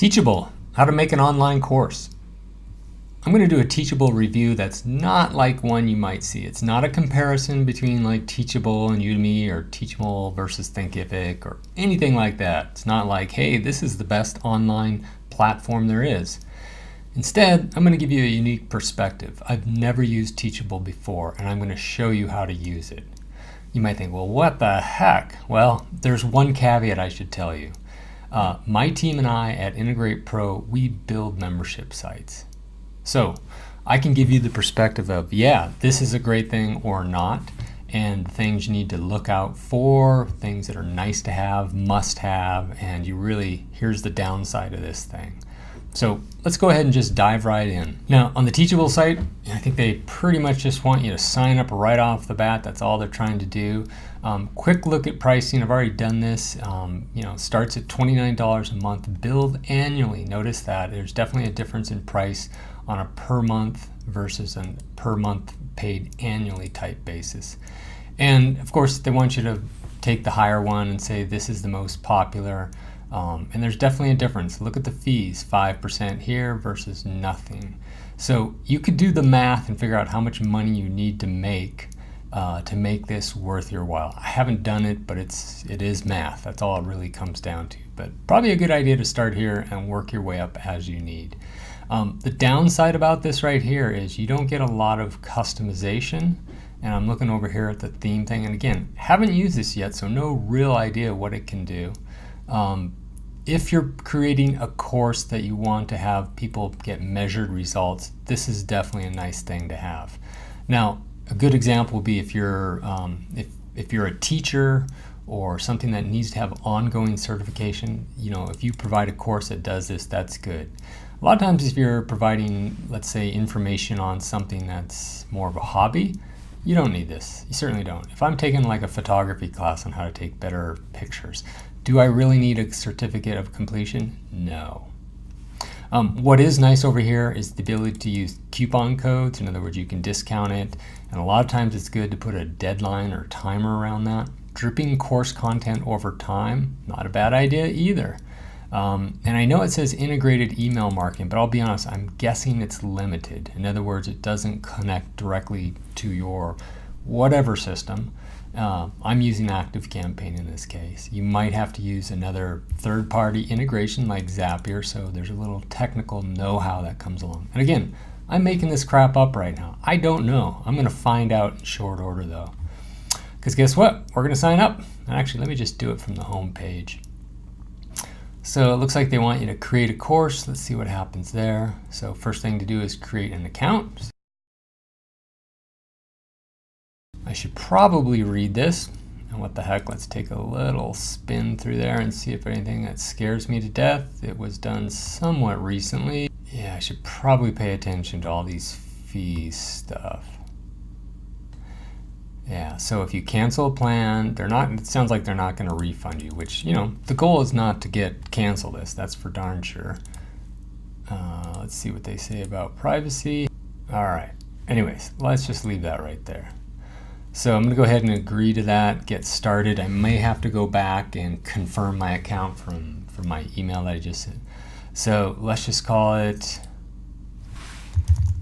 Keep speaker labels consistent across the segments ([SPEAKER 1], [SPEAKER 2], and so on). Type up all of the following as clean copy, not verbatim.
[SPEAKER 1] Teachable, how to make an online course. I'm going to do a Teachable review that's not like one you might see. It's not a comparison between like Teachable and Udemy or Teachable versus Thinkific or anything like that. It's not like, hey, this is the best online platform there is. Instead, I'm going to give you a unique perspective. I've never used Teachable before, and I'm going to show you how to use it. You might think, well, what the heck? Well, there's one caveat I should tell you. My team and I at IntegratePro, we build membership sites. So I can give you the perspective of, yeah, this is a great thing or not, and things you need to look out for, things that are nice to have, must have, and here's the downside of this thing. So let's go ahead and just dive right in. Now on the Teachable site, I think they pretty much just want you to sign up right off the bat. That's all they're trying to do. Quick look at pricing. I've already done this. Starts at $29 a month, billed annually. Notice that there's definitely a difference in price on a per month versus a per month paid annually type basis. And of course they want you to take the higher one and say this is the most popular. And there's definitely a difference. Look at the fees, 5% here versus nothing. So you could do the math and figure out how much money you need to make this worth your while. I haven't done it, but it is math. That's all it really comes down to. But probably a good idea to start here and work your way up as you need. The downside about this right here is you don't get a lot of customization. And I'm looking over here at the theme thing. And again, haven't used this yet, so no real idea what it can do. If you're creating a course that you want to have people get measured results, this is definitely a nice thing to have. Now, a good example would be if you're a teacher or something that needs to have ongoing certification. If you provide a course that does this, that's good. A lot of times if you're providing, let's say, information on something that's more of a hobby, you don't need this. You certainly don't. If I'm taking like a photography class on how to take better pictures, do I really need a certificate of completion? No. What is nice over here is the ability to use coupon codes. In other words, you can discount it. And a lot of times it's good to put a deadline or timer around that. Dripping course content over time, not a bad idea either. And I know it says integrated email marketing, but I'll be honest, I'm guessing it's limited. In other words, it doesn't connect directly to your whatever system. I'm using ActiveCampaign in this case. You might have to use another third-party integration like Zapier, so there's a little technical know-how that comes along. And again, I'm making this crap up right now. I don't know. I'm going to find out in short order though. Because guess what? We're going to sign up. And actually, let me just do it from the home page. So it looks like they want you to create a course. Let's see what happens there. So first thing to do is create an account. I should probably read this. And what the heck, let's take a little spin through there and see if anything that scares me to death. It was done somewhat recently. Yeah, I should probably pay attention to all these fee stuff. Yeah, so if you cancel a plan, it sounds like they're not going to refund you, which, the goal is not to cancel this. That's for darn sure. Let's see what they say about privacy. All right. Anyways, let's just leave that right there. So I'm going to go ahead and agree to that, get started. I may have to go back and confirm my account from my email that I just sent. So let's just call it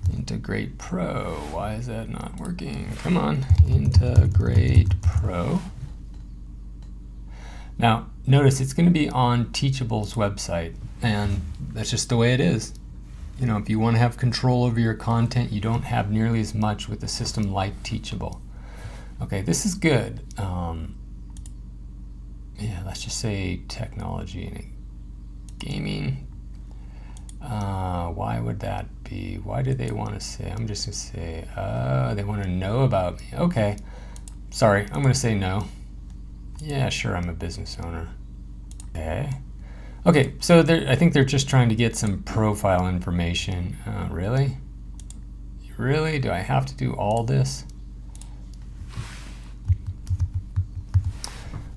[SPEAKER 1] IntegratePro. Why is that not working? Come on, IntegratePro. Now, notice it's going to be on Teachable's website, and that's just the way it is. If you want to have control over your content, you don't have nearly as much with a system like Teachable. Okay, this is good. Yeah, let's just say technology and gaming. Why would that be? Why do they want to say? I'm just going to say, they want to know about me. Okay, sorry, I'm going to say no. Yeah, sure, I'm a business owner. Okay, so I think they're just trying to get some profile information. Really? Really? Do I have to do all this?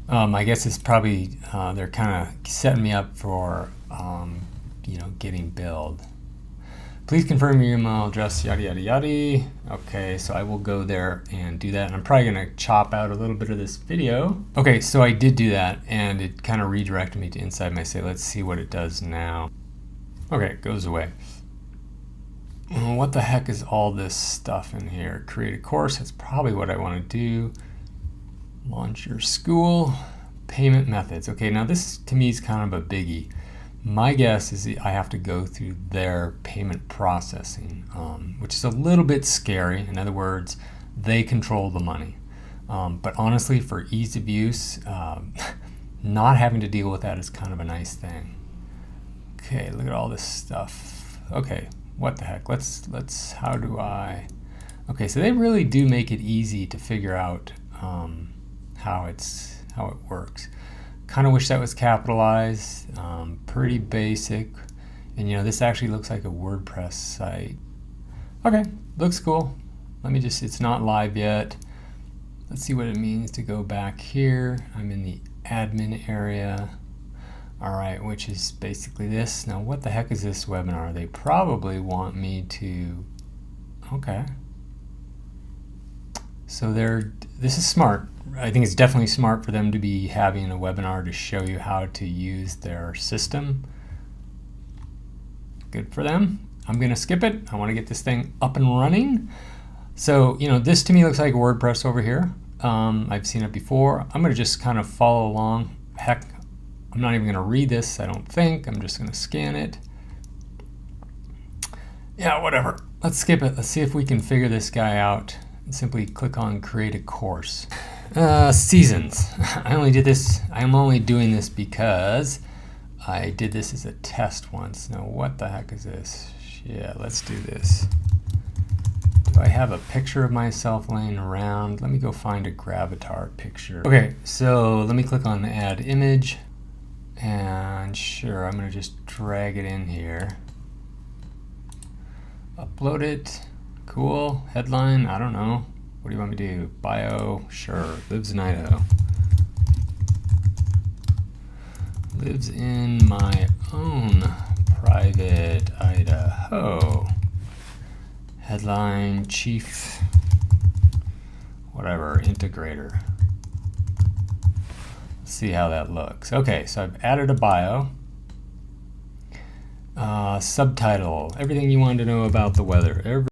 [SPEAKER 1] I guess it's probably, they're kind of setting me up for, getting billed. Please confirm your email address, yada, yada, yada. Okay, so I will go there and do that. And I'm probably going to chop out a little bit of this video. Okay, so I did do that, and it kind of redirected me to inside my site. Let's see what it does now. Okay, it goes away. What the heck is all this stuff in here? Create a course, that's probably what I want to do. Launch your school. Payment methods. Okay, now this to me is kind of a biggie. My guess is I have to go through their payment processing, which is a little bit scary. In other words, they control the money. But honestly, for ease of use, not having to deal with that is kind of a nice thing. Okay, look at all this stuff. Okay, what the heck? Let's how do I? Okay, so they really do make it easy to figure out how it works. Kind of wish that was capitalized. Pretty basic, and you know, this actually looks like a WordPress site. Okay, looks cool. Let me just, it's not live yet. Let's see what it means to go back here. I'm in the admin area. All right, which is basically this. Now, what the heck is this webinar? They probably want me to, okay. So this is smart. I think it's definitely smart for them to be having a webinar to show you how to use their system. Good for them. I'm gonna skip it. I wanna get this thing up and running. So, you know, this to me looks like WordPress over here. I've seen it before. I'm gonna just kind of follow along. Heck, I'm not even gonna read this, I don't think. I'm just gonna scan it. Yeah, whatever. Let's skip it. Let's see if we can figure this guy out. And simply click on create a course. Seasons. I'm only doing this because I did this as a test once. Now what the heck is this? Yeah, let's do this. Do I have a picture of myself laying around? Let me go find a Gravatar picture. Okay, so let me click on add image. And sure, I'm gonna just drag it in here. Upload it. Cool. Headline, I don't know. What do you want me to do? Bio, sure. Lives in Idaho. Lives in my own private Idaho. Headline, chief, whatever, integrator. Let's see how that looks. Okay, so I've added a bio. Subtitle, everything you wanted to know about the weather.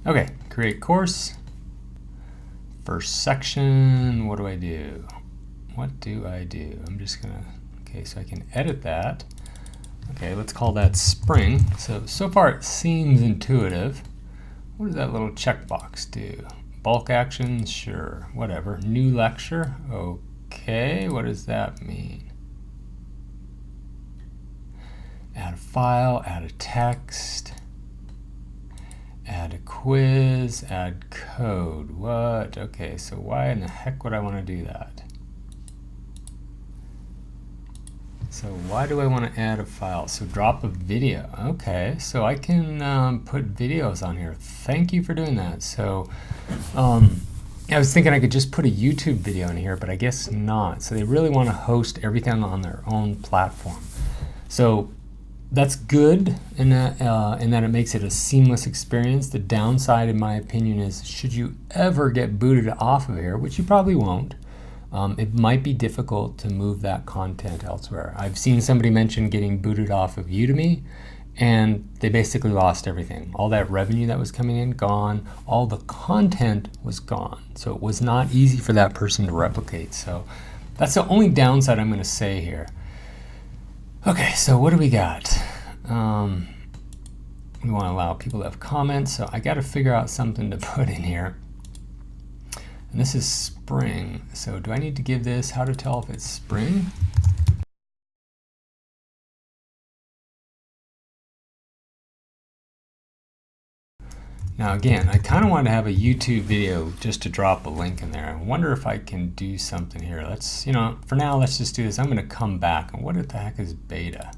[SPEAKER 1] Okay, create course. First section, what do I do? What do I do? I'm just gonna, okay, so I can edit that. Okay, let's call that spring. So far it seems intuitive. What does that little checkbox do? Bulk actions, sure, whatever. New lecture, okay, what does that mean? Add a file, add a text. Add a quiz, add code. What? Okay, so why in the heck would I want to do that? So why do I want to add a file? So drop a video. Okay, so I can put videos on here. Thank you for doing that. So I was thinking I could just put a YouTube video in here, but I guess not. So they really want to host everything on their own platform. So that's good in that it makes it a seamless experience. The downside, in my opinion, is should you ever get booted off of here, which you probably won't, it might be difficult to move that content elsewhere. I've seen somebody mention getting booted off of Udemy, and they basically lost everything. All that revenue that was coming in, gone. All the content was gone. So it was not easy for that person to replicate. So that's the only downside I'm going to say here. Okay, so what do we got? We want to allow people to have comments, so I got to figure out something to put in here. And this is spring, so do I need to give this how to tell if it's spring? Now again, I kind of want to have a YouTube video just to drop a link in there. I wonder if I can do something here. Let's, you know, for now, let's just do this. I'm going to come back. And what the heck is beta?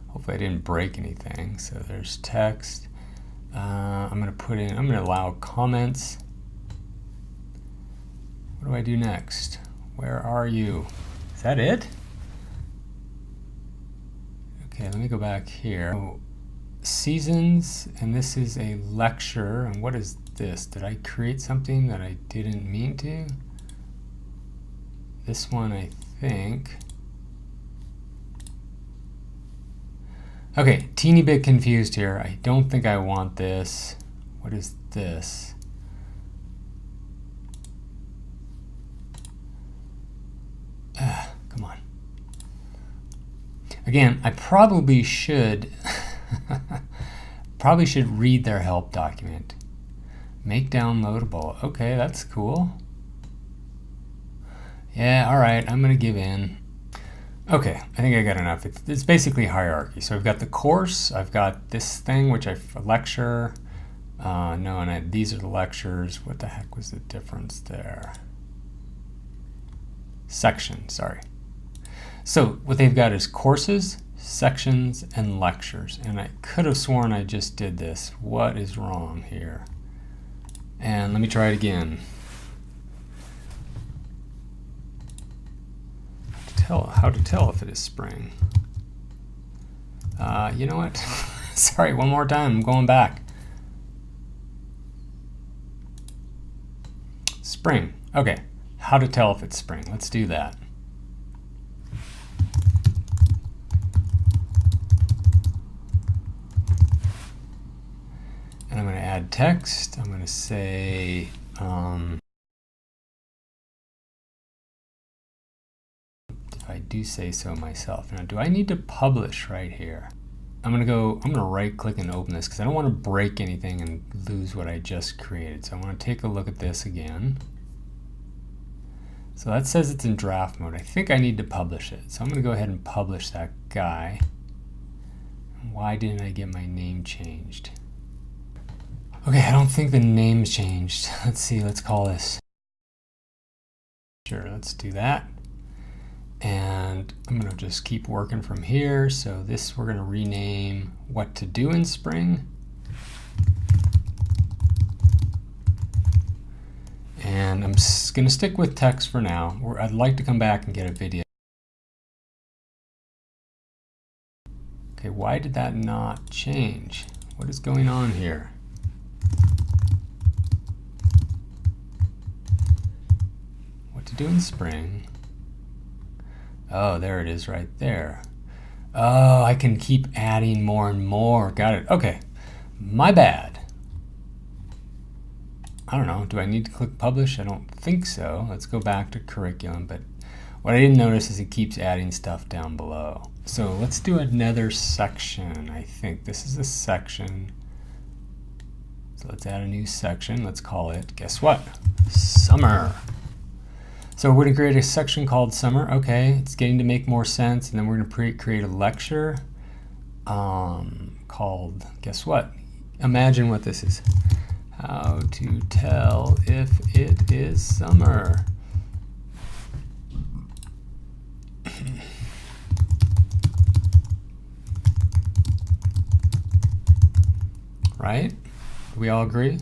[SPEAKER 1] Hopefully I didn't break anything. So there's text. I'm going to allow comments. What do I do next? Where are you? Is that it? Okay, let me go back here. Oh, seasons, and this is a lecture. And what is this? Did I create something that I didn't mean to? This one, I think. Okay, teeny bit confused here. I don't think I want this. What is this? Come on. Again, I probably should read their help document. Make downloadable. Okay, that's cool. Yeah, all right, I'm gonna give in. Okay, I think I got enough. It's basically hierarchy. So I've got the course, I've got this thing, which a lecture. No, and these are the lectures. What the heck was the difference there? Section, sorry. So what they've got is courses, sections, and lectures. And I could have sworn I just did this. What is wrong here? And let me try it again. How to tell if it is spring. You know what? Sorry, one more time. I'm going back. Spring. Okay. How to tell if it's spring. Let's do that. And I'm going to add text. I'm going to say if I do say so myself. Now, do I need to publish right here? I'm going to right click and open this because I don't want to break anything and lose what I just created. So I want to take a look at this again. So that says it's in draft mode. I think I need to publish it. So I'm going to go ahead and publish that guy. Why didn't I get my name changed? Okay, I don't think the name's changed. Let's see, let's call this. Sure, let's do that. And I'm going to just keep working from here. So this we're going to rename what to do in spring. And I'm going to stick with text for now. I'd like to come back and get a video. Okay, why did that not change? What is going on here? What to do in spring. Oh, there it is right there. Oh, I can keep adding more and more. Got it. Okay, my bad. I don't know, do I need to click publish? I don't think so. Let's go back to curriculum, but what I didn't notice is it keeps adding stuff down below. So let's do another section. I think this is a section. So let's add a new section. Let's call it, guess what? Summer. So we're going to create a section called summer. Okay, it's getting to make more sense. And then we're going to create a lecture called, guess what? Imagine what this is. How to tell if it is summer. Right? Do we all agree?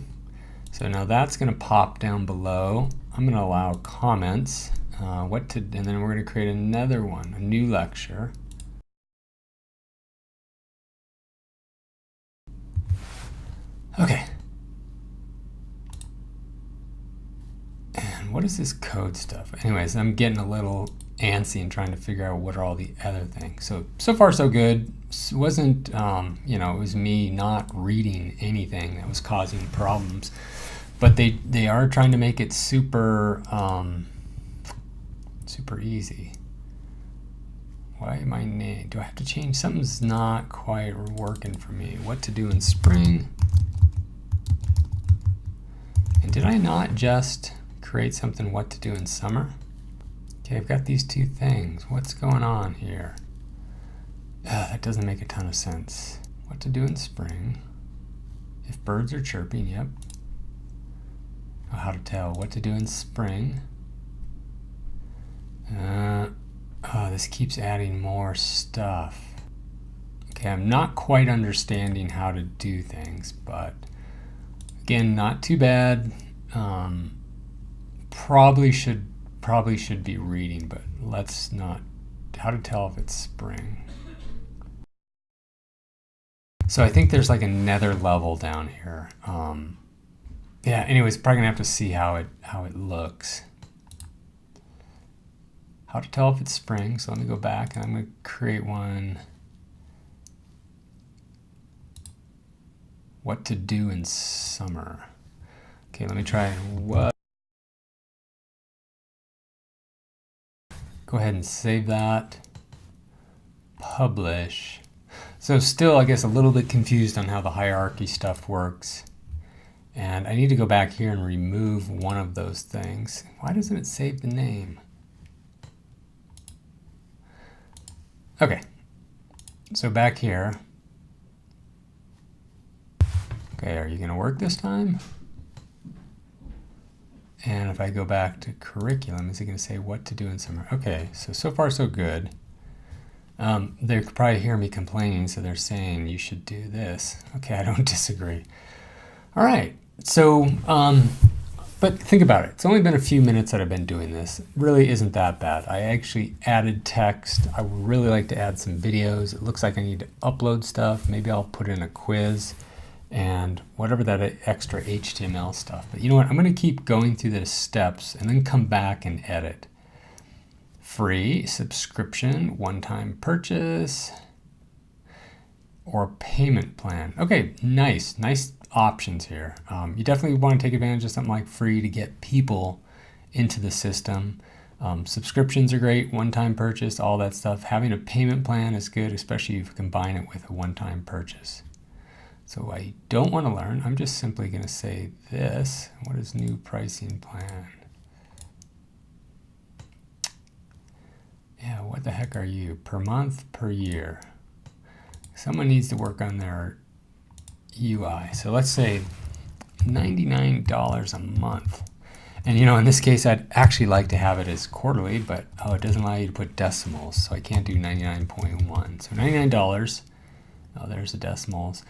[SPEAKER 1] So now that's going to pop down below. I'm going to allow comments. And then we're going to create another one, a new lecture. Okay. And what is this code stuff? Anyways, I'm getting a little antsy and trying to figure out what are all the other things. So far so good. It wasn't, you know, it was me not reading anything that was causing problems. But they are trying to make it super super easy. Why am I do I have to change? Something's not quite working for me. What to do in spring? And did I not just create something what to do in summer? Okay, I've got these two things. What's going on here? That doesn't make a ton of sense. What to do in spring? If birds are chirping, yep. How to tell what to do in spring. Oh, this keeps adding more stuff. Okay, I'm not quite understanding how to do things, but again, not too bad. Probably should be reading, but let's not. How to tell if it's spring. So I think there's like another level down here. Yeah, anyways, probably gonna have to see how it looks. How to tell if it's spring. So let me go back and I'm gonna create one. What to do in summer. Okay, let me try what. Go ahead and save that. Publish. So still, I guess, a little bit confused on how the hierarchy stuff works. And I need to go back here and remove one of those things. Why doesn't it save the name? Okay, so back here. Okay, are you going to work this time? And if I go back to curriculum, is it going to say what to do in summer? Okay, so far so good. They could probably hear me complaining, so they're saying you should do this. Okay, I don't disagree. All right, so, but think about it. It's only been a few minutes that I've been doing this. It really isn't that bad. I actually added text. I would really like to add some videos. It looks like I need to upload stuff. Maybe I'll put in a quiz and whatever that extra HTML stuff. But you know what? I'm going to keep going through the steps and then come back and edit. Free, subscription, one-time purchase, or payment plan. Okay, nice options here. You definitely want to take advantage of something like free to get people into the system. Subscriptions are great, one-time purchase, all that stuff. Having a payment plan is good, especially if you combine it with a one-time purchase. So I don't want to learn. I'm just simply going to say this. What is new pricing plan? Yeah, what the heck are you? Per month, per year? Someone needs to work on their UI. So let's say $99 a month. And you know, in this case, I'd actually like to have it as quarterly, but oh, it doesn't allow you to put decimals, so I can't do 99.1. So $99, oh, there's the decimals,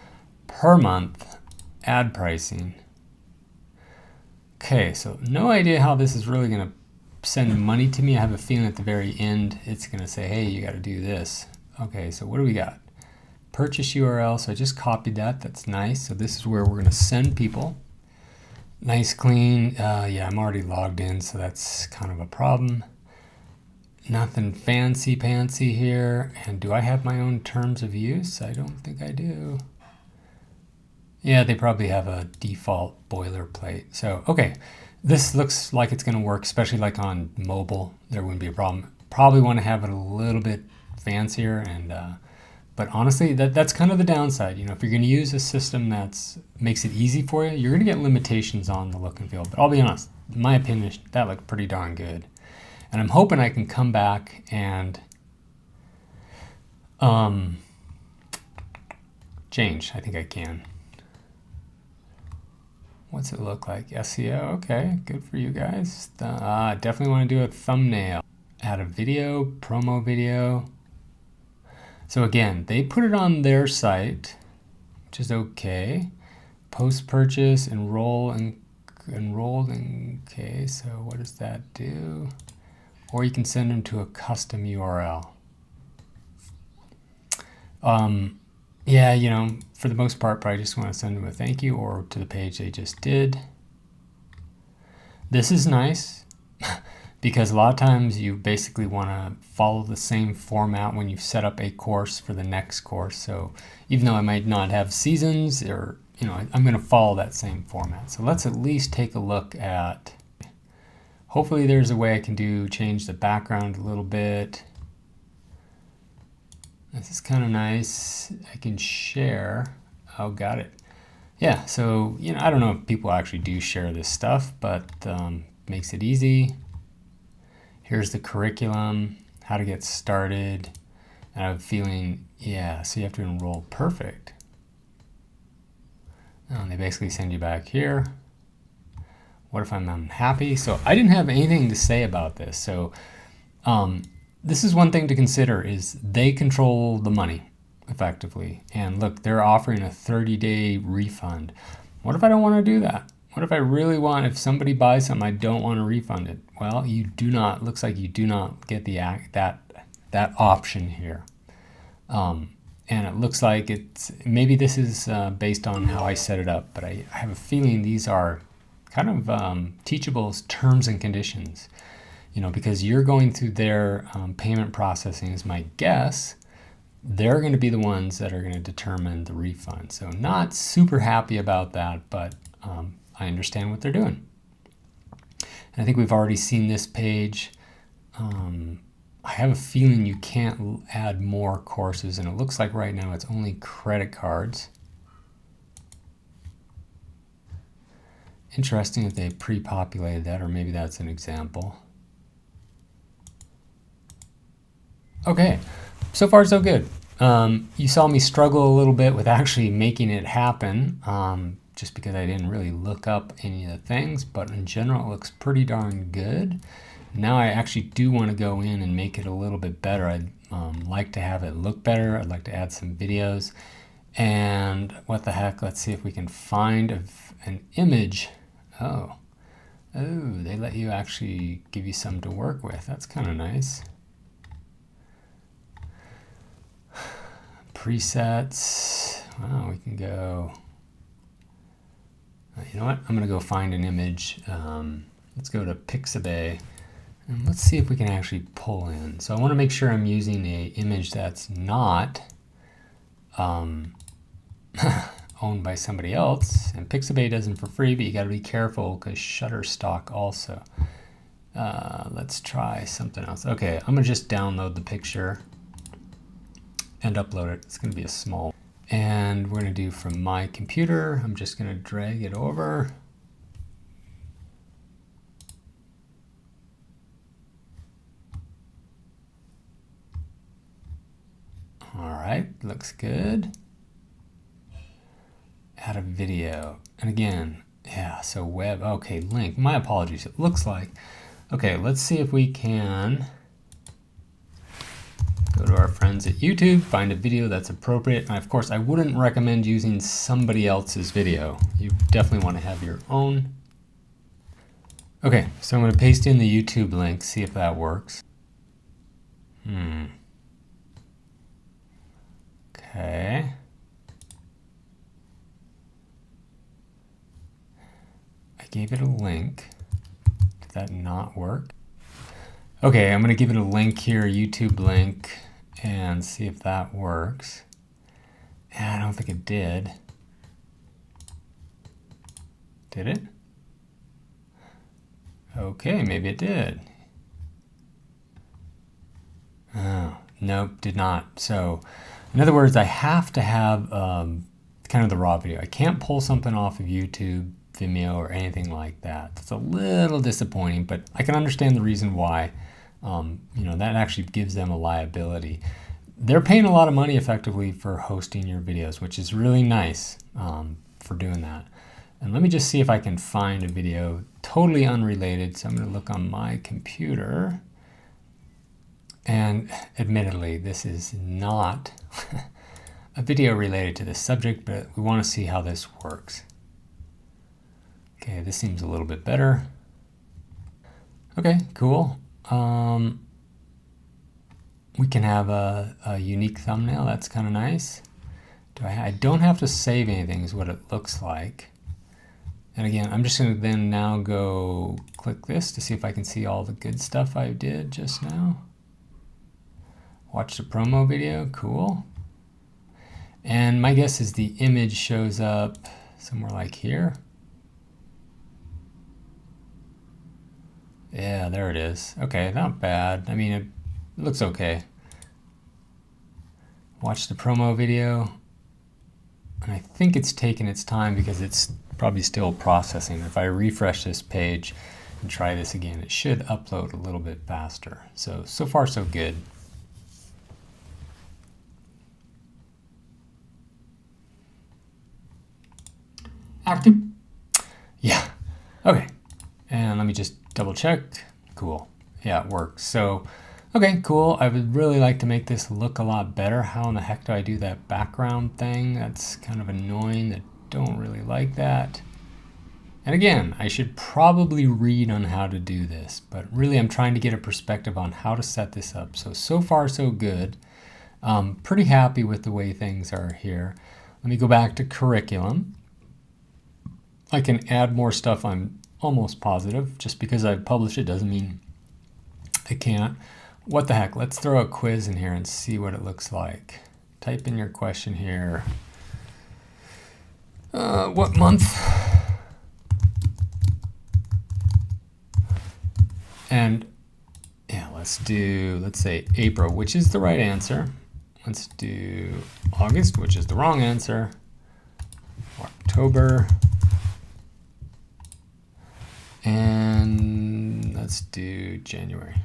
[SPEAKER 1] per month, ad pricing. Okay, so no idea how this is really going to send money to me. I have a feeling at the very end it's going to say, hey, you got to do this. Okay, so what do we got? Purchase URL. So I just copied that. That's nice. So this is where we're going to send people. Nice, clean. Yeah, I'm already logged in, so that's kind of a problem. Nothing fancy pantsy here. And do I have my own terms of use? I don't think I do. Yeah, they probably have a default boilerplate. So, okay. This looks like it's going to work, especially like on mobile. There wouldn't be a problem. Probably want to have it a little bit fancier, and but honestly, that's kind of the downside. You know, if you're going to use a system that makes it easy for you, you're going to get limitations on the look and feel. But I'll be honest, in my opinion, that looked pretty darn good. And I'm hoping I can come back and change. I think I can. What's it look like? SEO, okay, good for you guys. Definitely want to do a thumbnail. Add a video, promo video. So again, they put it on their site, which is okay. Post-purchase, enrolled in, okay, so what does that do? Or you can send them to a custom URL. Yeah, you know, for the most part, probably just want to send them a thank you or to the page they just did. This is nice because a lot of times you basically want to follow the same format when you set up a course for the next course. So even though I might not have seasons, or, you know, I'm going to follow that same format. So let's at least take a look at, hopefully there's a way I can change the background a little bit. This is kind of nice. I can share. Oh, got it. Yeah, so, you know, I don't know if people actually do share this stuff, but makes it easy. Here's the curriculum, how to get started. And I have a feeling, yeah, so you have to enroll. Perfect. And they basically send you back here. What if I'm unhappy? So I didn't have anything to say about this. So, this is one thing to consider, is they control the money effectively. And look, they're offering a 30-day refund. What if I don't want to do that? What if I really want, if somebody buys something, I don't want to refund it? Well, you do not, looks like you do not get that option here. And it looks like it's, maybe this is based on how I set it up, but I have a feeling these are kind of Teachable's terms and conditions. You know, because you're going through their payment processing is my guess, they're going to be the ones that are going to determine the refund. So not super happy about that, but I understand what they're doing. And I think we've already seen this page. I have a feeling you can't add more courses, and it looks like right now it's only credit cards. Interesting that they pre-populated that, or maybe that's an example. Okay, so far so good. You saw me struggle a little bit with actually making it happen, just because I didn't really look up any of the things, but in general it looks pretty darn good. Now I actually do want to go in and make it a little bit better. I'd like to have it look better. I'd like to add some videos. And what the heck, let's see if we can find an image. Oh, they let you actually give you some to work with. That's kind of nice. Presets. Wow, we can go. You know what? I'm going to go find an image. Let's go to Pixabay. And let's see if we can actually pull in. So I want to make sure I'm using an image that's not owned by somebody else. And Pixabay does them for free, but you got to be careful because Shutterstock also. Let's try something else. Okay, I'm going to just download the picture and upload it. It's going to be a small. And we're going to do from my computer. I'm just going to drag it over. All right, looks good. Add a video. And again, yeah, so web, okay, link, my apologies. It looks like, okay, let's see if we can go to our friends at YouTube, find a video that's appropriate. And of course, I wouldn't recommend using somebody else's video. You definitely want to have your own. Okay, so I'm going to paste in the YouTube link, see if that works. Okay. I gave it a link. Did that not work? Okay, I'm going to give it a link here, YouTube link, and see if that works. I don't think it did. Did it? Okay, maybe it did. Oh, nope, did not. So, in other words, I have to have kind of the raw video. I can't pull something off of YouTube, Vimeo, or anything like that. That's a little disappointing, but I can understand the reason why. You know, that actually gives them a liability. They're paying a lot of money effectively for hosting your videos, which is really nice for doing that. And let me just see if I can find a video totally unrelated. So I'm going to look on my computer. And admittedly, this is not a video related to this subject, but we want to see how this works. Okay, this seems a little bit better. Okay, cool. We can have a unique thumbnail. That's kind of nice. I don't have to save anything is what it looks like. And again, I'm just going to then now go click this to see if I can see all the good stuff I did just now. Watch the promo video. Cool. And my guess is the image shows up somewhere like here. Yeah, there it is. Okay, not bad. I mean, it looks okay. Watch the promo video. And I think it's taking its time because it's probably still processing. If I refresh this page and try this again, it should upload a little bit faster. So far so good. Active? Yeah. Okay. And let me just double check. Cool. Yeah, it works. So, okay, cool. I would really like to make this look a lot better. How in the heck do I do that background thing? That's kind of annoying. I don't really like that. And again, I should probably read on how to do this, but really I'm trying to get a perspective on how to set this up. So far so good. Pretty happy with the way things are here. Let me go back to curriculum. I can add more stuff, I'm almost positive. Just because I publish it doesn't mean I can't. What the heck, let's throw a quiz in here and see what it looks like. type in your question here. What month? And yeah, let's say April, which is the right answer. Let's do August, which is the wrong answer. October. And let's do January.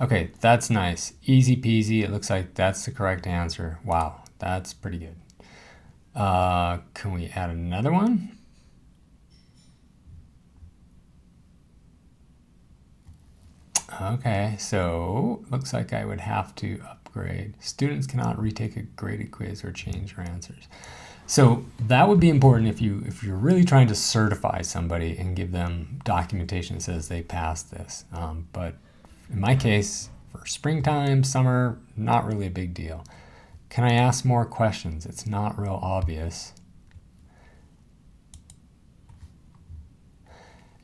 [SPEAKER 1] Okay, that's nice. Easy peasy. It looks like that's the correct answer. Wow, that's pretty good. Can we add another one? Okay, so looks like I would have to upgrade. Students cannot retake a graded quiz or change their answers. So that would be important if you're really trying to certify somebody and give them documentation that says they passed this. But in my case, for springtime, summer, not really a big deal. Can I ask more questions? It's not real obvious.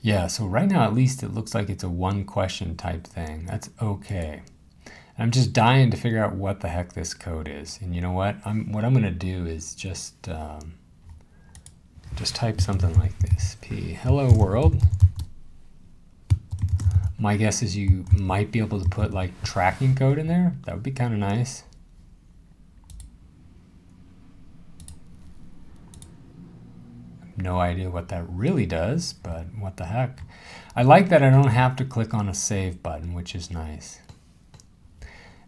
[SPEAKER 1] Yeah, so right now at least it looks like it's a one question type thing. That's okay. I'm just dying to figure out what the heck this code is. And you know what? What I'm going to do is just type something like this. Hello world. My guess is you might be able to put like tracking code in there. That would be kind of nice. No idea what that really does, but what the heck. I like that I don't have to click on a save button, which is nice.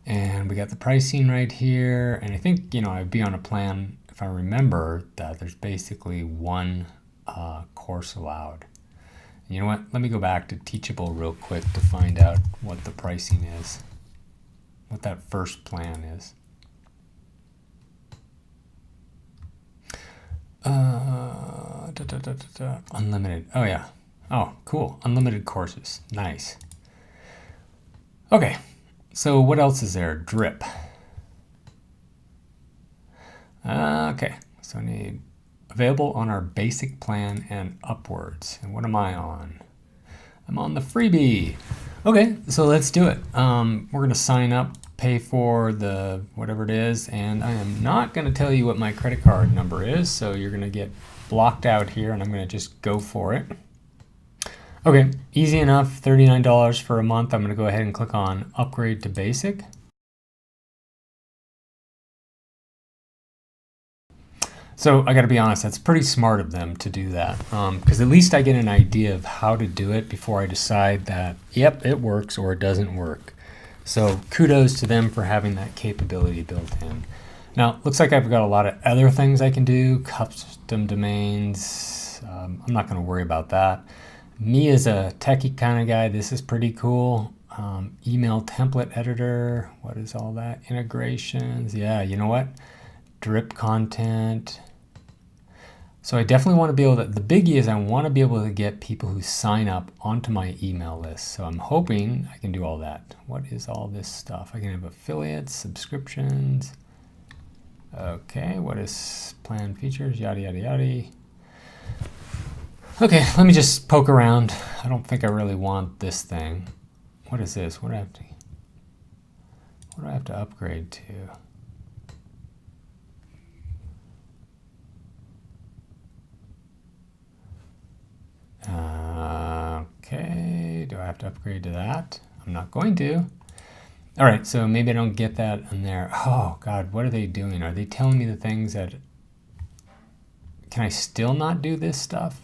[SPEAKER 1] And we got the pricing right here. And I think, I'd be on a plan, if I remember, that there's basically one course allowed. And you know what? Let me go back to Teachable real quick to find out what the pricing is, what that first plan is. Unlimited. Oh yeah. Oh, cool. Unlimited courses. Nice. Okay. So what else is there? Drip. Okay. So I need available on our basic plan and upwards. And what am I on? I'm on the freebie. Okay. So let's do it. We're going to sign up, pay for the whatever it is, and I am not going to tell you what my credit card number is, so you're going to get blocked out here, and I'm going to just go for it. Okay, easy enough, $39 for a month. I'm going to go ahead and click on Upgrade to Basic. So I got to be honest, that's pretty smart of them to do that, because at least I get an idea of how to do it before I decide that, yep, it works or it doesn't work. So kudos to them for having that capability built in. Now, looks like I've got a lot of other things I can do, custom domains. I'm not going to worry about that. Me as a techie kind of guy, this is pretty cool. Email template editor. What is all that? Integrations. Yeah, you know what? Drip content. So I definitely want to be able to, the biggie is I want to be able to get people who sign up onto my email list. So I'm hoping I can do all that. What is all this stuff? I can have affiliates, subscriptions. Okay, what is plan features? Yada, yada, yada. Okay, let me just poke around. I don't think I really want this thing. What is this? What do I have to upgrade to? Okay, do I have to upgrade to that? I'm not going to. All right, so maybe I don't get that in there. Oh God, what are they doing? Are they telling me the things that, can I still not do this stuff?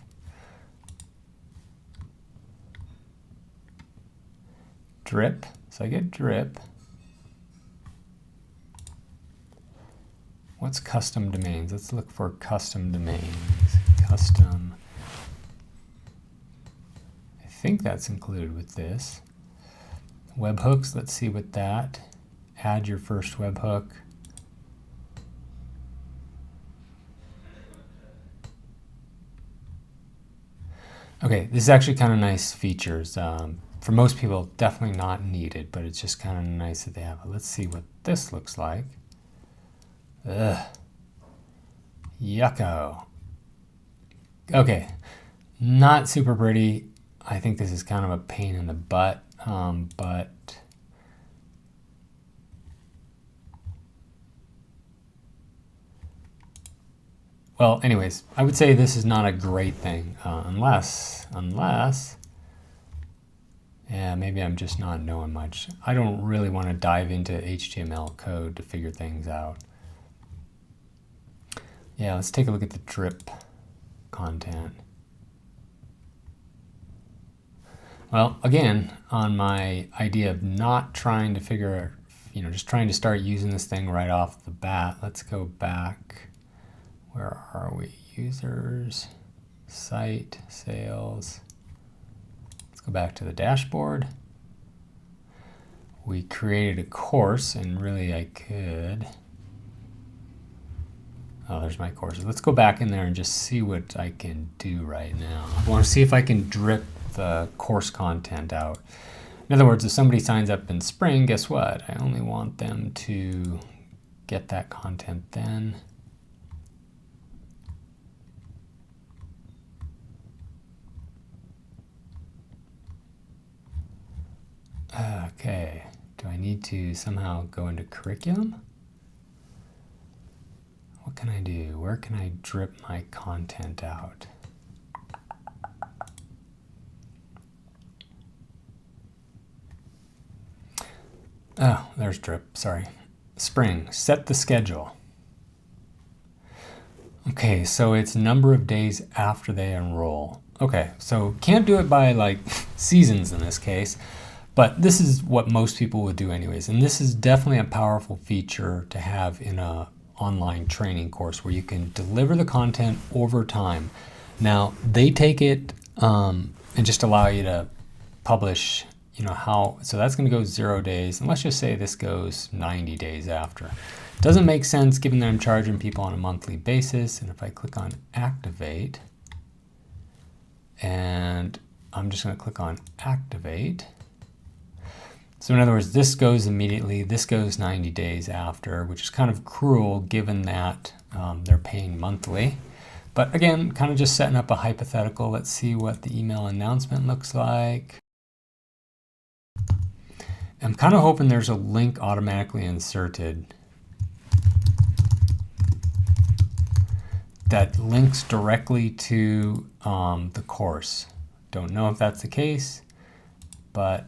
[SPEAKER 1] Drip, so I get drip. What's custom domains? Let's look for custom domains. Custom. I think that's included with this. Webhooks, let's see what that. Add your first webhook. Okay, this is actually kind of nice features. For most people, definitely not needed, but it's just kind of nice that they have it. Let's see what this looks like. Ugh. Yucko. Okay, not super pretty. I think this is kind of a pain in the butt, but well, anyways, I would say this is not a great thing unless, yeah, maybe I'm just not knowing much. I don't really want to dive into HTML code to figure things out. Yeah, let's take a look at the drip content. Well, again, on my idea of not trying to figure, just trying to start using this thing right off the bat, let's go back. Where are we? Users, site, sales. Let's go back to the dashboard. We created a course, and really I could, oh, there's my courses. Let's go back in there and just see what I can do right now. I want to see if I can drip the course content out. In other words, if somebody signs up in spring, guess what? I only want them to get that content then. Okay, do I need to somehow go into curriculum? What can I do? Where can I drip my content out? Oh, there's drip, sorry. Spring, set the schedule. Okay, so it's number of days after they enroll. Okay, so can't do it by like seasons in this case, but this is what most people would do anyways. And this is definitely a powerful feature to have in a online training course where you can deliver the content over time. Now they take it and just allow you to publish, so that's going to go 0 days, and let's just say this goes 90 days after. Doesn't make sense given that I'm charging people on a monthly basis. And if I click on activate, and I'm just going to click on activate. So in other words, this goes immediately, this goes 90 days after, which is kind of cruel given that they're paying monthly. But again, kind of just setting up a hypothetical. Let's see what the email announcement looks like. I'm kind of hoping there's a link automatically inserted that links directly to the course. Don't know if that's the case, but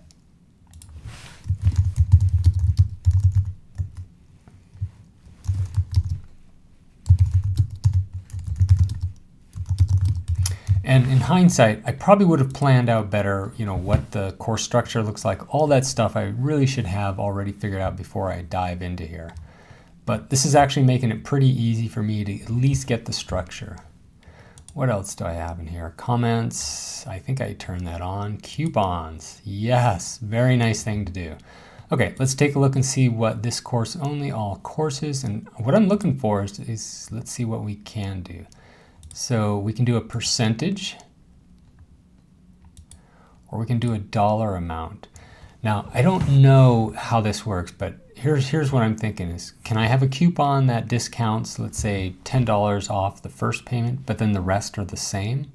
[SPEAKER 1] and in hindsight, I probably would have planned out better, what the course structure looks like. All that stuff I really should have already figured out before I dive into here. But this is actually making it pretty easy for me to at least get the structure. What else do I have in here? Comments, I think I turned that on. Coupons, yes, very nice thing to do. Okay, let's take a look and see what this course only, all courses, and what I'm looking for is let's see what we can do. So we can do a percentage, or we can do a dollar amount. Now, I don't know how this works, but here's what I'm thinking is, can I have a coupon that discounts, let's say $10 off the first payment, but then the rest are the same?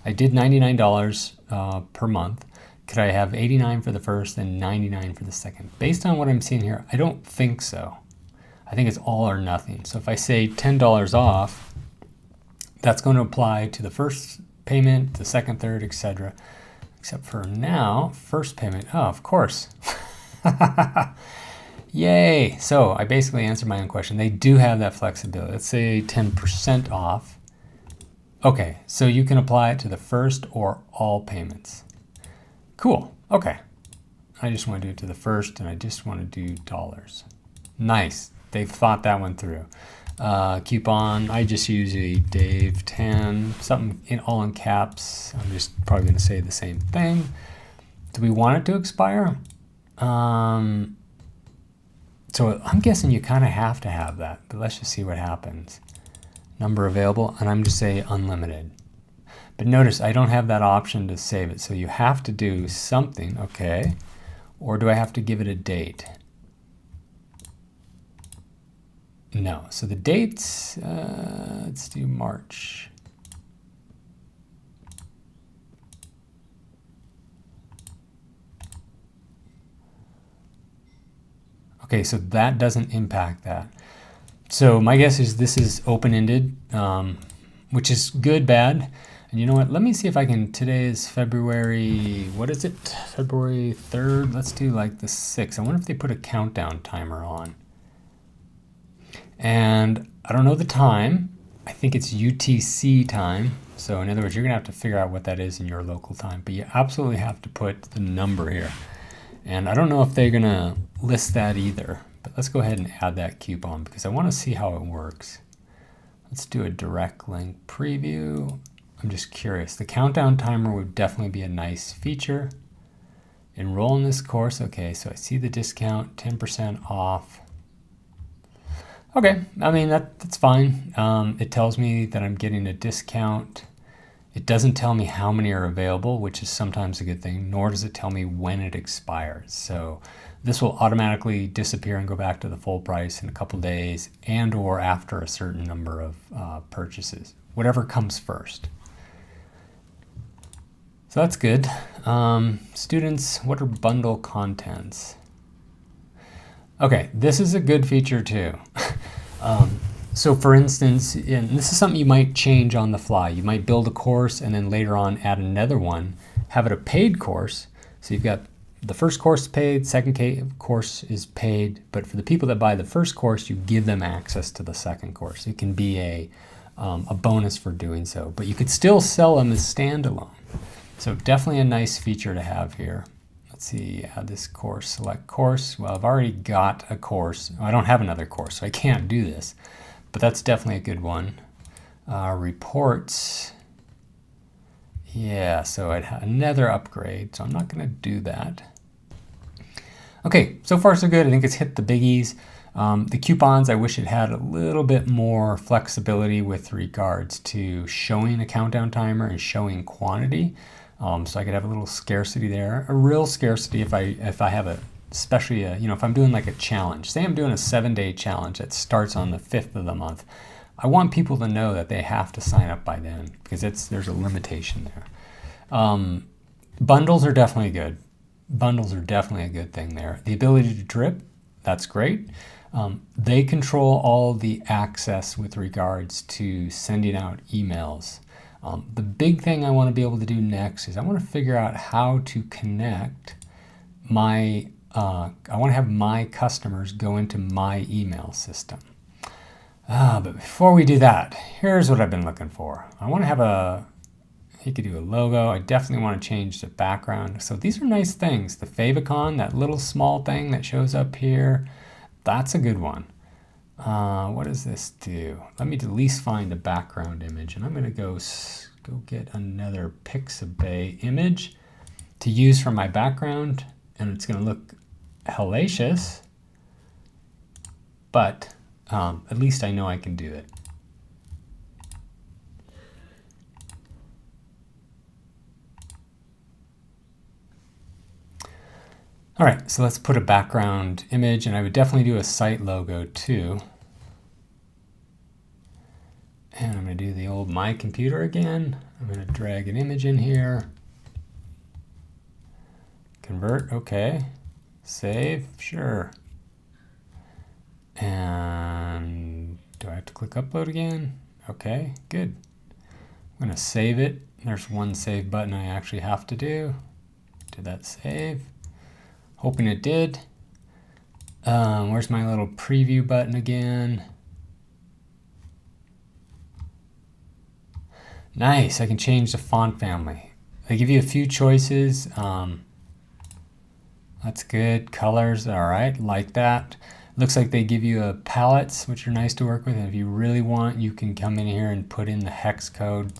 [SPEAKER 1] I did $99 per month. Could I have $89 for the first and $99 for the second? Based on what I'm seeing here, I don't think so. I think it's all or nothing. So if I say $10 off, that's going to apply to the first payment, the second, third, etc. Except for now, first payment, oh, of course. Yay! So I basically answered my own question. They do have that flexibility. Let's say 10% off. Okay, so you can apply it to the first or all payments. Cool, okay. I just want to do it to the first, and I just want to do dollars. Nice, they've thought that one through. Coupon, I just use a Dave 10, something all in caps. I'm just probably going to say the same thing. Do we want it to expire? So I'm guessing you kind of have to have that, but let's just see what happens. Number available, and I'm just say unlimited. But notice I don't have that option to save it, so you have to do something, okay? Or do I have to give it a date? No, so the dates, let's do March. Okay, so that doesn't impact that. So my guess is this is open-ended. which is good, bad. And you know what? Let me see if I can. Today is February, what is it? February 3rd. Let's do like the 6th. I wonder if they put a countdown timer on. And I don't know the time. I think it's UTC time. So in other words, you're going to have to figure out what that is in your local time. But you absolutely have to put the number here. And I don't know if they're going to list that either. But let's go ahead and add that coupon because I want to see how it works. Let's do a direct link preview. I'm just curious. The countdown timer would definitely be a nice feature. Enroll in this course. Okay, so I see the discount, 10% off. Okay, I mean, that's fine. It tells me that I'm getting a discount. It doesn't tell me how many are available, which is sometimes a good thing, nor does it tell me when it expires. So this will automatically disappear and go back to the full price in a couple days and or after a certain number of purchases, whatever comes first. So that's good. Students, what are bundle contents? Okay, this is a good feature too. So for instance, and this is something you might change on the fly. You might build a course and then later on add another one, have it a paid course. So you've got the first course paid, second course is paid, but for the people that buy the first course, you give them access to the second course. It can be a bonus for doing so, but you could still sell them as standalone. So definitely a nice feature to have here. Let's see, add this course, select course. Well, I've already got a course. I don't have another course, so I can't do this, but that's definitely a good one. Reports. Yeah, so I'd have another upgrade, so I'm not gonna do that. Okay, so far so good. I think it's hit the biggies. The coupons, I wish it had a little bit more flexibility with regards to showing a countdown timer and showing quantity. So I could have a little scarcity there, a real scarcity if I have a, especially if I'm doing like a challenge. Say I'm doing a 7-day challenge that starts on the 5th of the month. I want people to know that they have to sign up by then because there's a limitation there. Bundles are definitely good. Bundles are definitely a good thing there. The ability to drip, that's great. They control all the access with regards to sending out emails. The big thing I want to be able to do next is I want to figure out how to connect my, I want to have my customers go into my email system. But before we do that, here's what I've been looking for. I want to have you could do a logo. I definitely want to change the background. So these are nice things. The favicon, that little small thing that shows up here, that's a good one. What does this do? Let me at least find a background image, and I'm going to go get another Pixabay image to use for my background, and it's going to look hellacious, but at least I know I can do it. All right, so let's put a background image, and I would definitely do a site logo too. And I'm going to do the old My Computer again. I'm going to drag an image in here. Convert, okay. Save, sure. And do I have to click upload again? Okay, good. I'm going to save it. There's one save button I actually have to do. Did that save? Hoping it did. Where's my little preview button again? Nice, I can change the font family. They give you a few choices. That's good. Colors, all right, like that. Looks like they give you palettes, which are nice to work with. And if you really want, you can come in here and put in the hex code.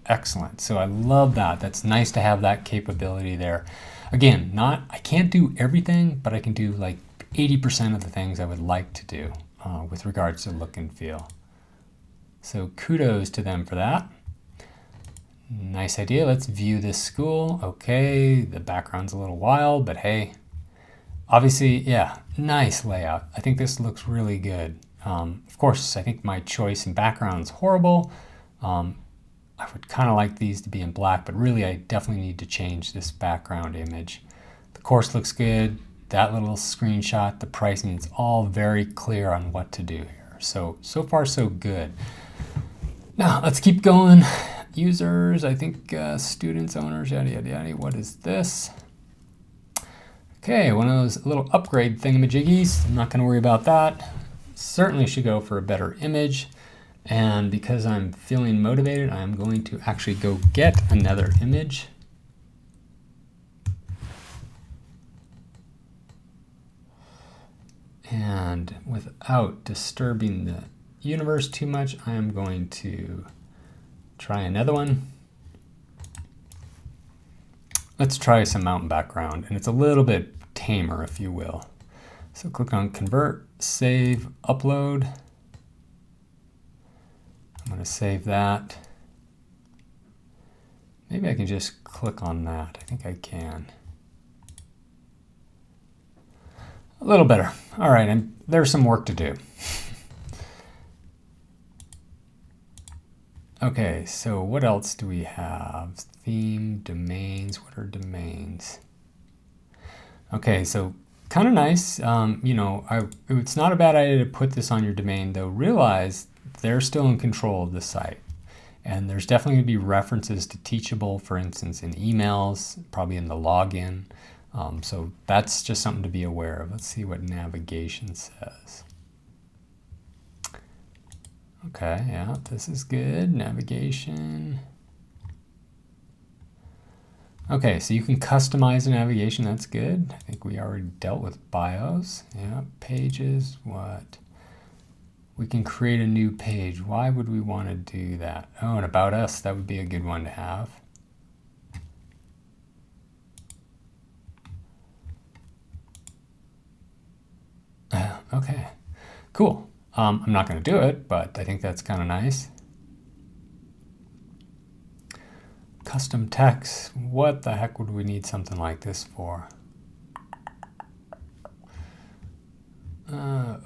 [SPEAKER 1] Excellent. So I love that. That's nice to have that capability there. Again, I can't do everything, but I can do like 80% of the things I would like to do with regards to look and feel. So kudos to them for that. Nice idea. Let's view this school. Okay, the background's a little wild, but hey, obviously, yeah, nice layout. I think this looks really good. Of course, I think my choice in background is horrible. I would kind of like these to be in black, but really I definitely need to change this background image. The course looks good. That little screenshot, the pricing, it's all very clear on what to do here. So far so good. Now let's keep going. Users, I think students, owners, yada, yada, yada. What is this? Okay, one of those little upgrade thingamajiggies. I'm not going to worry about that. Certainly should go for a better image. And because I'm feeling motivated, I'm going to actually go get another image. And without disturbing the universe too much, I am going to try another one. Let's try some mountain background, and it's a little bit tamer, if you will. So click on Convert, Save, Upload. I'm going to save that. Maybe I can just click on that. I think I can. A little better. All right, and there's some work to do. Okay, so what else do we have? Theme, domains. What are domains? Okay, so kind of nice. You know, it's not a bad idea to put this on your domain, though. Realize they're still in control of the site. And there's definitely going to be references to Teachable, for instance, in emails, probably in the login. So that's just something to be aware of. Let's see what navigation says. Okay, yeah, this is good. Navigation. Okay, so you can customize the navigation. That's good. I think we already dealt with bios. Yeah, pages, what? We can create a new page. Why would we want to do that? Oh, and about us, that would be a good one to have. Okay, cool. I'm not going to do it, but I think that's kind of nice. Custom text. What the heck would we need something like this for?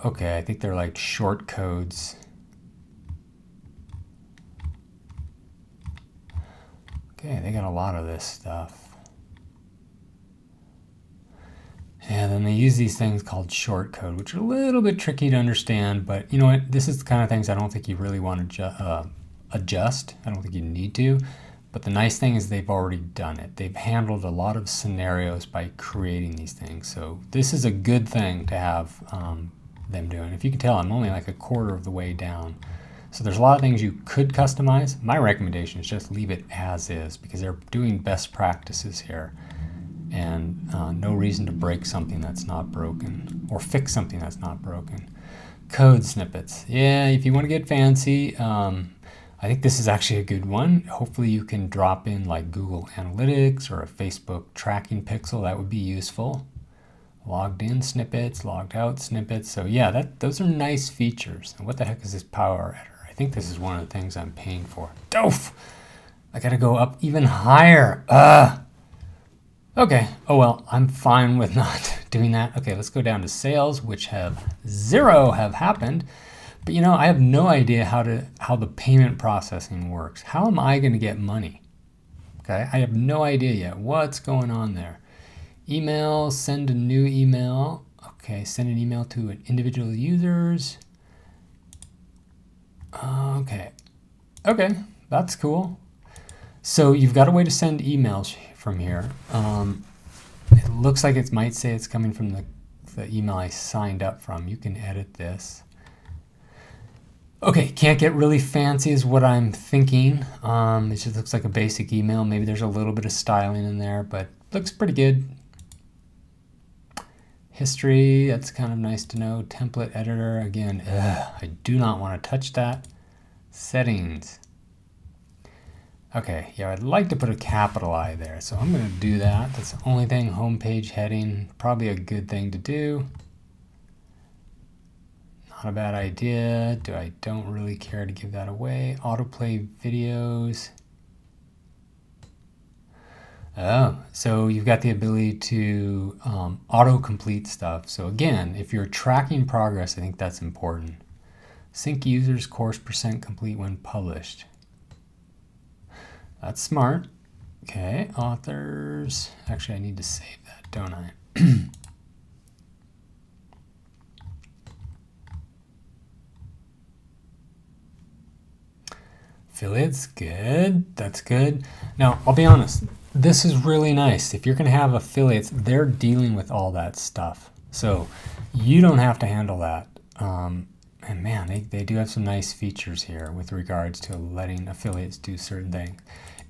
[SPEAKER 1] Okay, I think they're like short codes. Okay, they got a lot of this stuff. And then they use these things called shortcode, which are a little bit tricky to understand, but you know what? This is the kind of things I don't think you really want to adjust. I don't think you need to. But the nice thing is they've already done it. They've handled a lot of scenarios by creating these things. So this is a good thing to have them doing. If you can tell, I'm only like a quarter of the way down. So there's a lot of things you could customize. My recommendation is just leave it as is because they're doing best practices here. And no reason to break something that's not broken or fix something that's not broken. Code snippets. Yeah, if you want to get fancy, I think this is actually a good one. Hopefully you can drop in like Google Analytics or a Facebook tracking pixel. That would be useful. Logged in snippets, logged out snippets. So yeah, those are nice features. And what the heck is this power editor? I think this is one of the things I'm paying for. Doof! I gotta go up even higher. Okay, oh well, I'm fine with not doing that. Okay, let's go down to sales, which have 0 have happened. But you know, I have no idea how the payment processing works. How am I gonna get money? Okay, I have no idea yet. What's going on there? Email, send a new email. Okay, send an email to individual users. Okay, that's cool. So you've got a way to send emails from here. It looks like it might say it's coming from the email I signed up from. You can edit this. Okay, can't get really fancy is what I'm thinking. It just looks like a basic email. Maybe there's a little bit of styling in there, but looks pretty good. History, that's kind of nice to know. Template editor, again, I do not want to touch that. Settings. Okay, yeah, I'd like to put a capital I there, so I'm going to do that. That's the only thing. Homepage heading, probably a good thing to do. Not a bad idea. I don't really care to give that away. Autoplay videos. Oh, so you've got the ability to auto-complete stuff. So again, if you're tracking progress, I think that's important. Sync users course % complete when published. That's smart. Okay, authors. Actually, I need to save that, don't I? Affiliates, good. That's good. Now, I'll be honest, this is really nice. If you're going to have affiliates, they're dealing with all that stuff. So you don't have to handle that. And man, they do have some nice features here with regards to letting affiliates do certain things.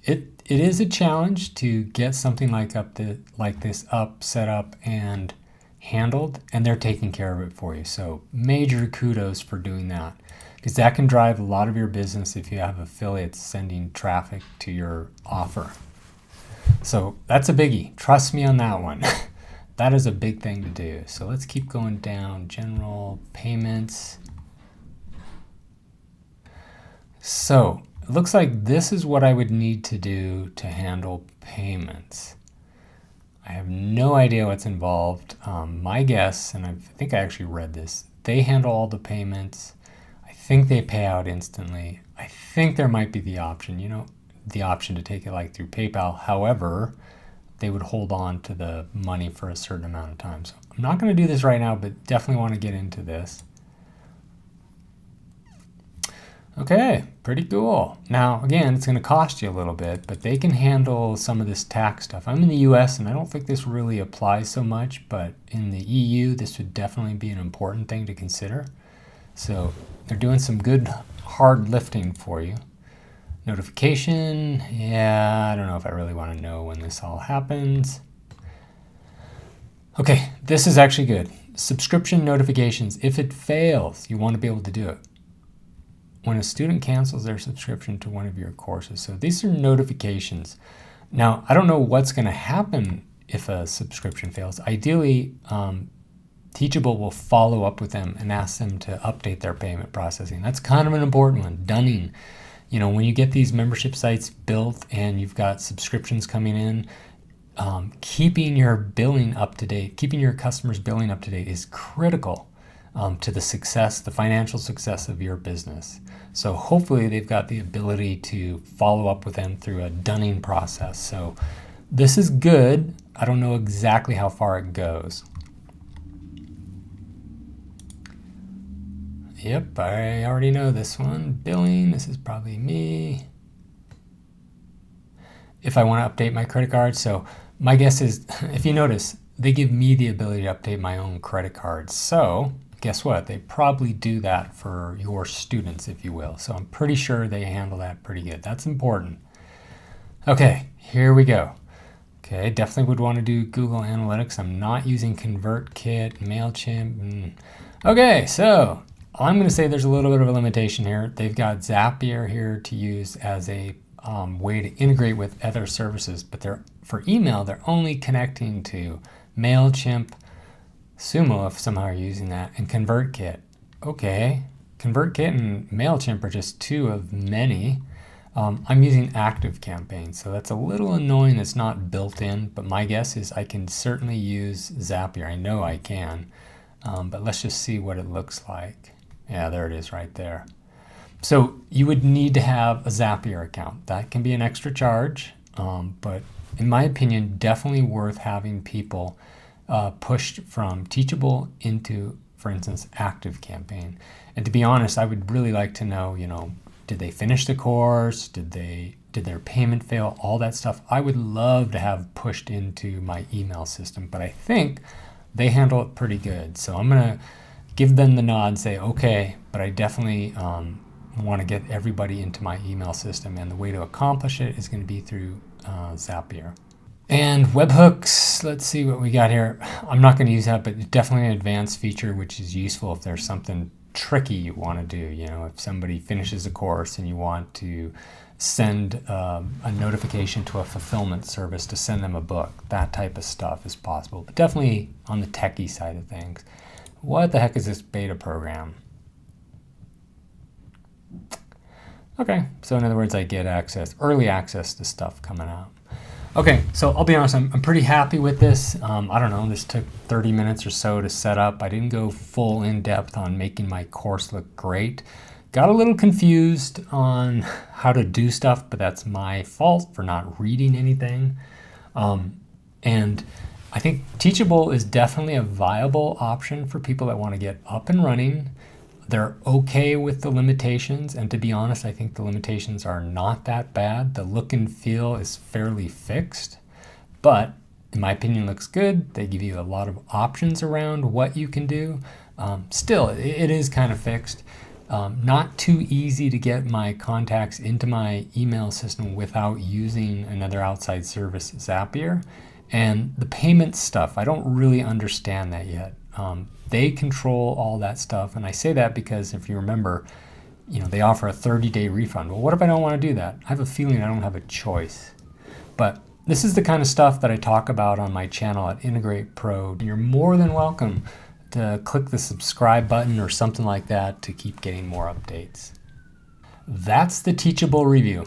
[SPEAKER 1] It is a challenge to get something like this up, set up, and handled, and they're taking care of it for you. So major kudos for doing that, because that can drive a lot of your business if you have affiliates sending traffic to your offer. So that's a biggie. Trust me on that one. That is a big thing to do. So let's keep going down. General payments. So it looks like this is what I would need to do to handle payments. I have no idea what's involved. My guess, and I think I actually read this, they handle all the payments. I think they pay out instantly. I think there might be the option, the option to take it like through PayPal. However, they would hold on to the money for a certain amount of time. So I'm not going to do this right now, but definitely want to get into this. Okay, pretty cool. Now, again, it's going to cost you a little bit, but they can handle some of this tax stuff. I'm in the US, and I don't think this really applies so much, but in the EU, this would definitely be an important thing to consider. So they're doing some good hard lifting for you. Notification, yeah, I don't know if I really want to know when this all happens. Okay, this is actually good. Subscription notifications. If it fails, you want to be able to do it. When a student cancels their subscription to one of your courses. So these are notifications. Now, I don't know what's going to happen if a subscription fails. Ideally, Teachable will follow up with them and ask them to update their payment processing. That's kind of an important one. Dunning. When you get these membership sites built and you've got subscriptions coming in, keeping your billing up to date, keeping your customers' billing up to date is critical to the success, the financial success of your business. So hopefully they've got the ability to follow up with them through a dunning process. So this is good. I don't know exactly how far it goes. Yep, I already know this one. Billing, this is probably me. If I want to update my credit card, so my guess is, if you notice, they give me the ability to update my own credit cards. So guess what? They probably do that for your students, if you will. So I'm pretty sure they handle that pretty good. That's important. Okay, here we go. Okay, definitely would want to do Google Analytics. I'm not using ConvertKit, MailChimp. Okay, so I'm going to say there's a little bit of a limitation here. They've got Zapier here to use as a way to integrate with other services, but for email, they're only connecting to MailChimp, Sumo, if somehow you're using that, and ConvertKit. Okay, ConvertKit and MailChimp are just two of many. I'm using ActiveCampaign, so that's a little annoying. It's not built in, but my guess is I can certainly use Zapier. I know I can, but let's just see what it looks like. Yeah, there it is right there. So you would need to have a Zapier account. That can be an extra charge, but in my opinion, definitely worth having people pushed from Teachable into, for instance, ActiveCampaign. And to be honest, I would really like to know, did they finish the course? Did their payment fail? All that stuff I would love to have pushed into my email system, but I think they handle it pretty good. So I'm gonna give them the nod and say, okay, but I definitely want to get everybody into my email system, and the way to accomplish it is going to be through Zapier. And webhooks, let's see what we got here. I'm not going to use that, but it's definitely an advanced feature, which is useful if there's something tricky you want to do. If somebody finishes a course and you want to send a notification to a fulfillment service to send them a book, that type of stuff is possible, but definitely on the techie side of things. What the heck is this beta program? Okay, so in other words, I get early access to stuff coming out. Okay, so I'll be honest, I'm pretty happy with this. I don't know, this took 30 minutes or so to set up. I didn't go full in depth on making my course look great. Got a little confused on how to do stuff, but that's my fault for not reading anything. And I think Teachable is definitely a viable option for people that want to get up and running. They're okay with the limitations, and to be honest, I think the limitations are not that bad. The look and feel is fairly fixed, but in my opinion, looks good. They give you a lot of options around what you can do. Still, it is kind of fixed. Not too easy to get my contacts into my email system without using another outside service, Zapier. And the payment stuff, I don't really understand that yet. They control all that stuff, and I say that because if you remember, they offer a 30-day refund. Well, what if I don't want to do that? I have a feeling I don't have a choice. But this is the kind of stuff that I talk about on my channel at IntegratePro. You're more than welcome to click the subscribe button or something like that to keep getting more updates. That's the Teachable review.